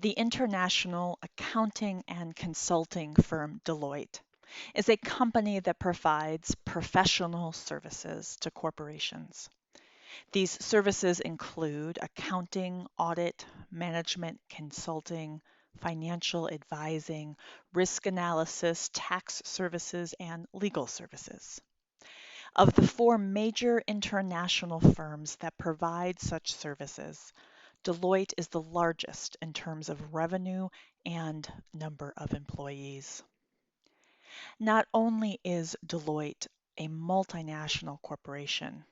The international accounting and consulting firm Deloitte is a company that provides professional services to corporations. These services include accounting, audit, management, consulting, financial advising, risk analysis, tax services, and legal services. Of the four major international firms that provide such services, Deloitte is the largest in terms of revenue and number of employees. Not only is Deloitte a multinational corporation,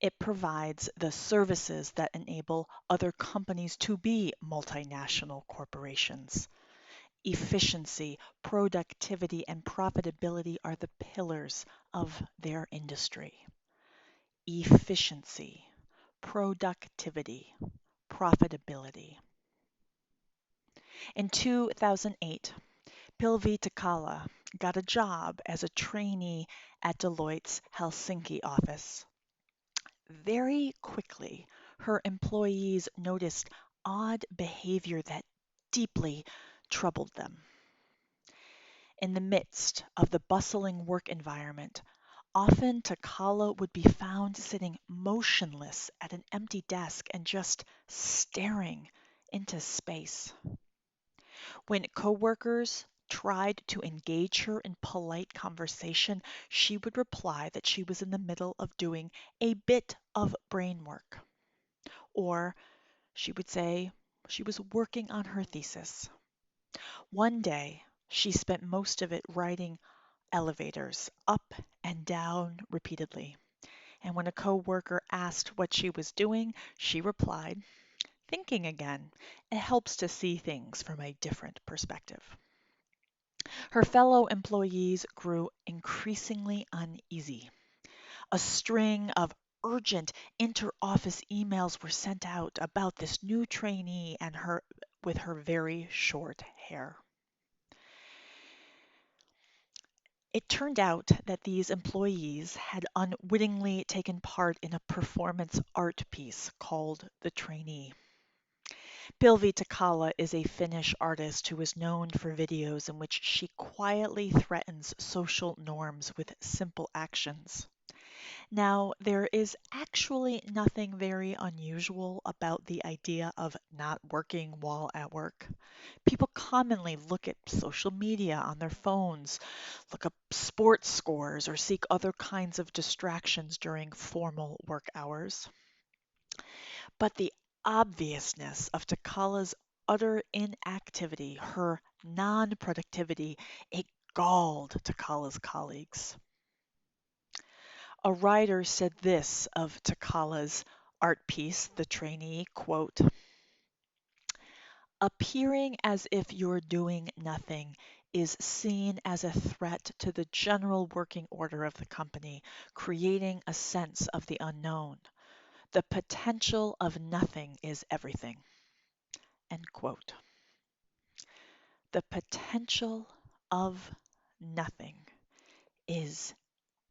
it provides the services that enable other companies to be multinational corporations. Efficiency, productivity, and profitability are the pillars of their industry. Efficiency, productivity, profitability. In 2008, Pilvi Takala got a job as a trainee at Deloitte's Helsinki office. Very quickly, her employees noticed odd behavior that deeply troubled them. In the midst of the bustling work environment, often Takala would be found sitting motionless at an empty desk and just staring into space. When coworkers tried to engage her in polite conversation, she would reply that she was in the middle of doing a bit of brain work. Or she would say she was working on her thesis. One day, she spent most of it riding elevators up and down repeatedly. And when a coworker asked what she was doing, she replied, "Thinking again. It helps to see things from a different perspective." Her fellow employees grew increasingly uneasy. A string of urgent inter-office emails were sent out about this new trainee and her with her very short hair. It turned out that these employees had unwittingly taken part in a performance art piece called The Trainee. Pilvi Takala is a Finnish artist who is known for videos in which she quietly threatens social norms with simple actions. Now, there is actually nothing very unusual about the idea of not working while at work. People commonly look at social media on their phones, look up sports scores, or seek other kinds of distractions during formal work hours. But the obviousness of Takala's utter inactivity, her non productivity, it galled Takala's colleagues. A writer said this of Takala's art piece, The Trainee, quote, "Appearing as if you're doing nothing is seen as a threat to the general working order of the company, creating a sense of the unknown. The potential of nothing is everything." End quote. The potential of nothing is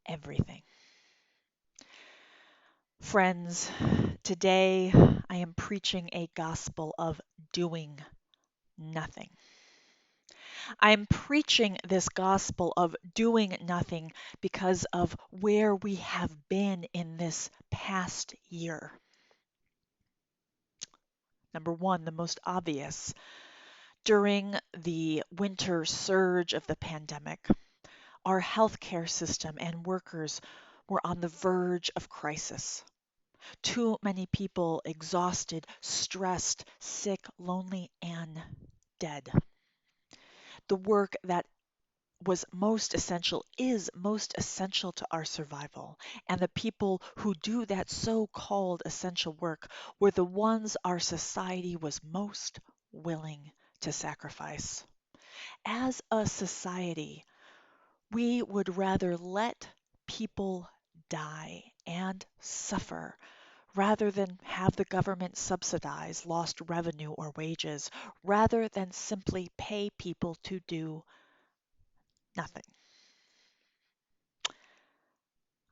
everything. Friends, today I am preaching a gospel of doing nothing. I am preaching this gospel of doing nothing because of where we have been in this past year. Number one, the most obvious. During the winter surge of the pandemic, our healthcare system and workers were on the verge of crisis. Too many people exhausted, stressed, sick, lonely, and dead. The work that was most essential is most essential to our survival. And the people who do that so called essential work were the ones our society was most willing to sacrifice. As a society, we would rather let people die and suffer rather than have the government subsidize lost revenue or wages, rather than simply pay people to do nothing.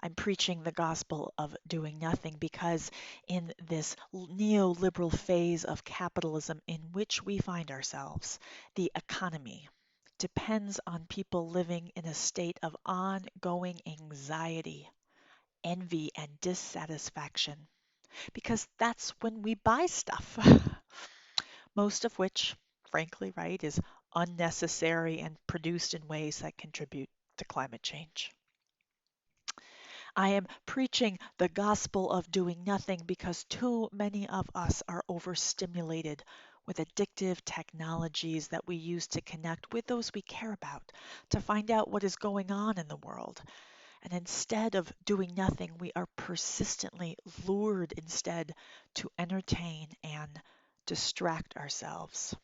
I'm preaching the gospel of doing nothing because in this neoliberal phase of capitalism in which we find ourselves, the economy depends on people living in a state of ongoing anxiety, envy, and dissatisfaction because that's when we buy stuff, most of which, frankly, right, is unnecessary and produced in ways that contribute to climate change. I am preaching the gospel of doing nothing because too many of us are overstimulated with addictive technologies that we use to connect with those we care about, to find out what is going on in the world. And instead of doing nothing, we are persistently lured instead to entertain and distract ourselves.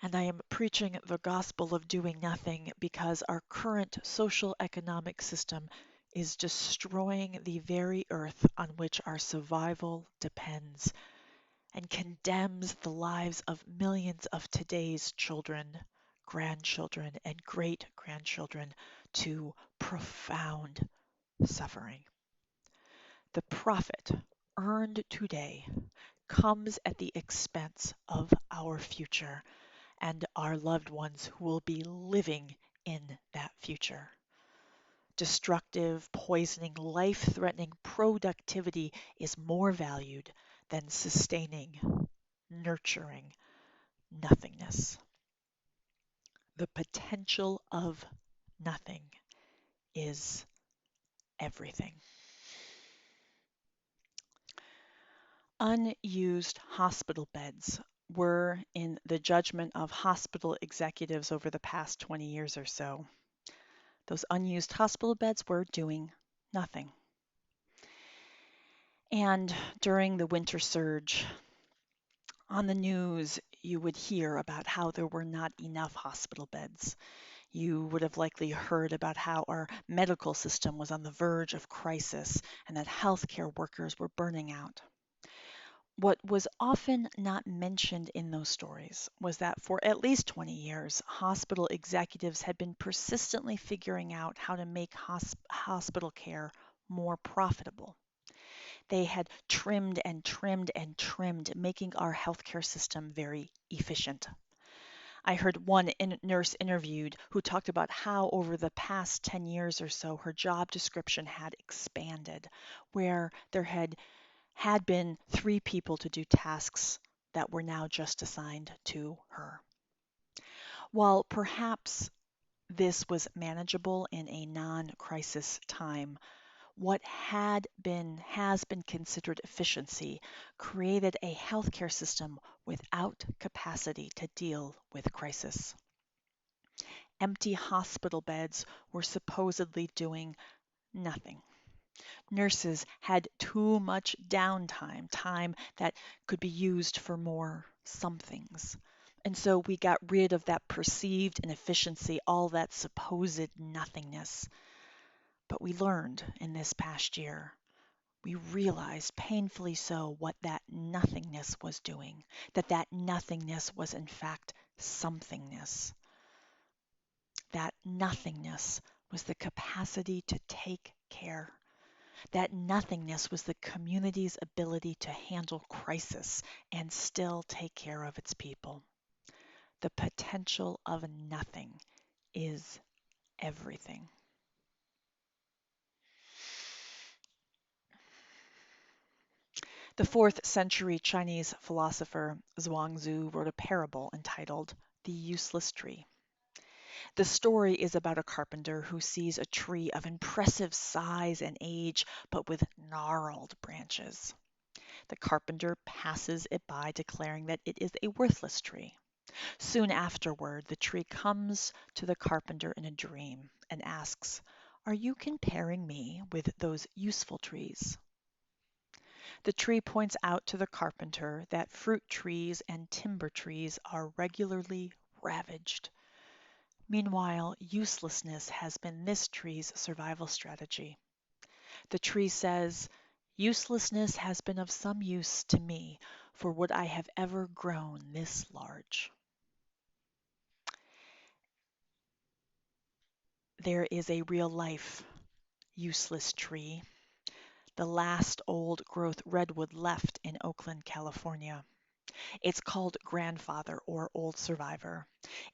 And I am preaching the gospel of doing nothing because our current social economic system is destroying the very earth on which our survival depends and condemns the lives of millions of today's children, grandchildren, and great grandchildren to profound suffering. The profit earned today comes at the expense of our future and our loved ones who will be living in that future. Destructive, poisoning, life threatening productivity is more valued than sustaining, nurturing nothingness. The potential of nothing is everything. Unused hospital beds were, in the judgment of hospital executives over the past 20 years or so, those unused hospital beds were doing nothing. And during the winter surge, on the news, you would hear about how there were not enough hospital beds. You would have likely heard about how our medical system was on the verge of crisis and that healthcare workers were burning out. What was often not mentioned in those stories was that for at least 20 years, hospital executives had been persistently figuring out how to make hospital care more profitable. They had trimmed and trimmed and trimmed, making our healthcare system very efficient. I heard one nurse interviewed who talked about how over the past 10 years or so, her job description had expanded, where there had been 3 people to do tasks that were now just assigned to her. While perhaps this was manageable in a non-crisis time, what has been considered efficiency created a healthcare system without capacity to deal with crisis. Empty hospital beds were supposedly doing nothing. Nurses had too much downtime, time that could be used for more somethings. And so we got rid of that perceived inefficiency, all that supposed nothingness. But we learned in this past year, we realized painfully so what that nothingness was doing, that nothingness was in fact somethingness. That nothingness was the capacity to take care. That nothingness was the community's ability to handle crisis and still take care of its people. The potential of nothing is everything. The 4th century Chinese philosopher Zhuangzi wrote a parable entitled The Useless Tree. The story is about a carpenter who sees a tree of impressive size and age, but with gnarled branches. The carpenter passes it by, declaring that it is a worthless tree. Soon afterward, the tree comes to the carpenter in a dream and asks, "Are you comparing me with those useful trees?" The tree points out to the carpenter that fruit trees and timber trees are regularly ravaged. Meanwhile, uselessness has been this tree's survival strategy. The tree says, "Uselessness has been of some use to me, for would I have ever grown this large?" there is a real life useless tree, the last old growth redwood left in Oakland, California. It's called Grandfather or Old Survivor.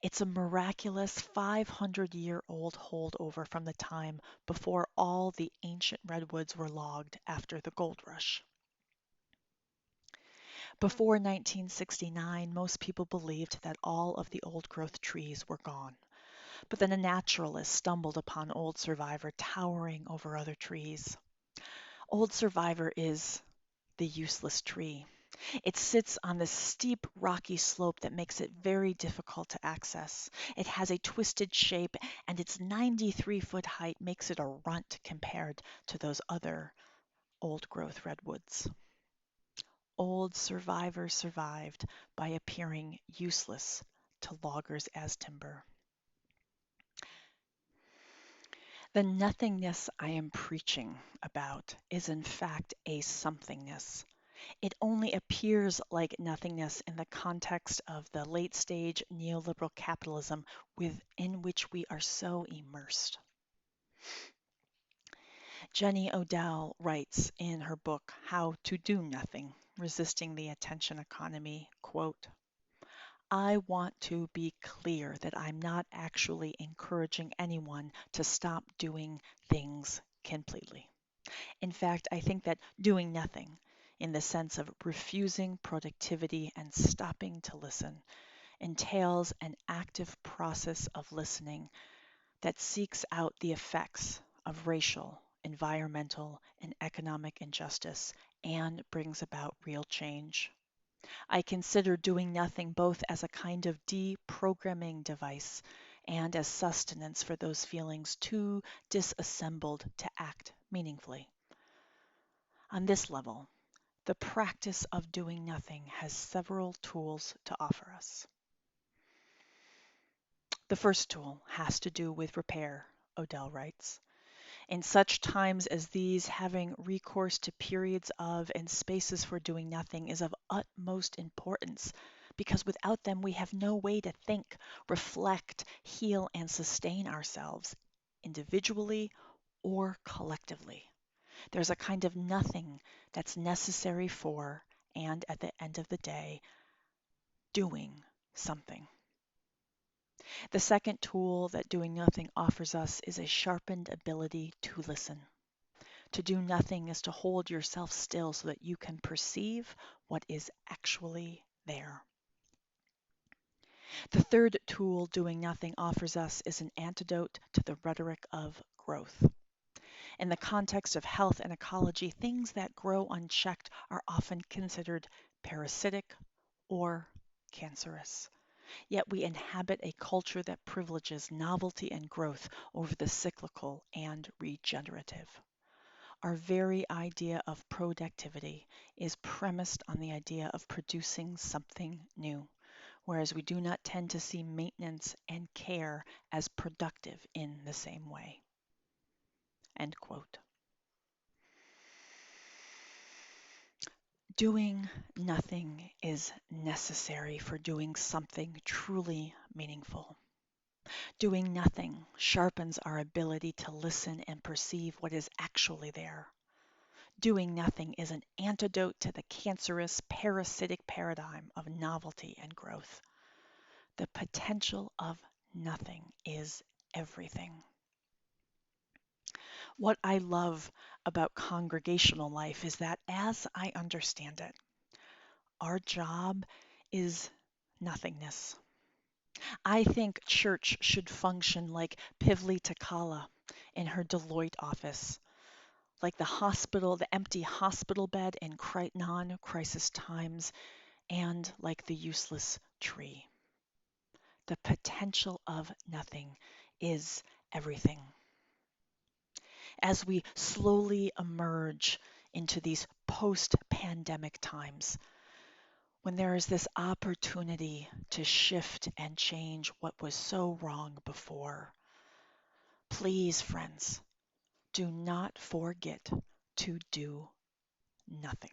It's a miraculous 500-year-old holdover from the time before all the ancient redwoods were logged after the gold rush. Before 1969, most people believed that all of the old growth trees were gone. But then a naturalist stumbled upon Old Survivor towering over other trees. Old Survivor is the useless tree. It sits on this steep, rocky slope that makes it very difficult to access. It has a twisted shape, and its 93-foot height makes it a runt compared to those other old growth redwoods. Old Survivor survived by appearing useless to loggers as timber. The nothingness I am preaching about is in fact a somethingness. It only appears like nothingness in the context of the late stage neoliberal capitalism within which we are so immersed. Jenny Odell writes in her book, How to Do Nothing, Resisting the Attention Economy, quote, I want to be clear that I'm not actually encouraging anyone to stop doing things completely. In fact, I think that doing nothing, in the sense of refusing productivity and stopping to listen, entails an active process of listening that seeks out the effects of racial, environmental, and economic injustice and brings about real change. I consider doing nothing both as a kind of deprogramming device and as sustenance for those feelings too disassembled to act meaningfully. On this level, the practice of doing nothing has several tools to offer us. The first tool has to do with repair, Odell writes. In such times as these, having recourse to periods of and spaces for doing nothing is of utmost importance, because without them we have no way to think, reflect, heal, and sustain ourselves, individually or collectively. There's a kind of nothing that's necessary for, and at the end of the day, doing something. The second tool that doing nothing offers us is a sharpened ability to listen. To do nothing is to hold yourself still so that you can perceive what is actually there. The third tool doing nothing offers us is an antidote to the rhetoric of growth. In the context of health and ecology, things that grow unchecked are often considered parasitic or cancerous. Yet we inhabit a culture that privileges novelty and growth over the cyclical and regenerative. Our very idea of productivity is premised on the idea of producing something new, whereas we do not tend to see maintenance and care as productive in the same way. End quote. Doing nothing is necessary for doing something truly meaningful. Doing nothing sharpens our ability to listen and perceive what is actually there. Doing nothing is an antidote to the cancerous, parasitic paradigm of novelty and growth. The potential of nothing is everything. What I love about congregational life is that, as I understand it, our job is nothingness. I think church should function like Pivli Takala in her Deloitte office, like the empty hospital bed in non-crisis times, and like the useless tree. The potential of nothing is everything. As we slowly emerge into these post-pandemic times, when there is this opportunity to shift and change what was so wrong before, please, friends, do not forget to do nothing.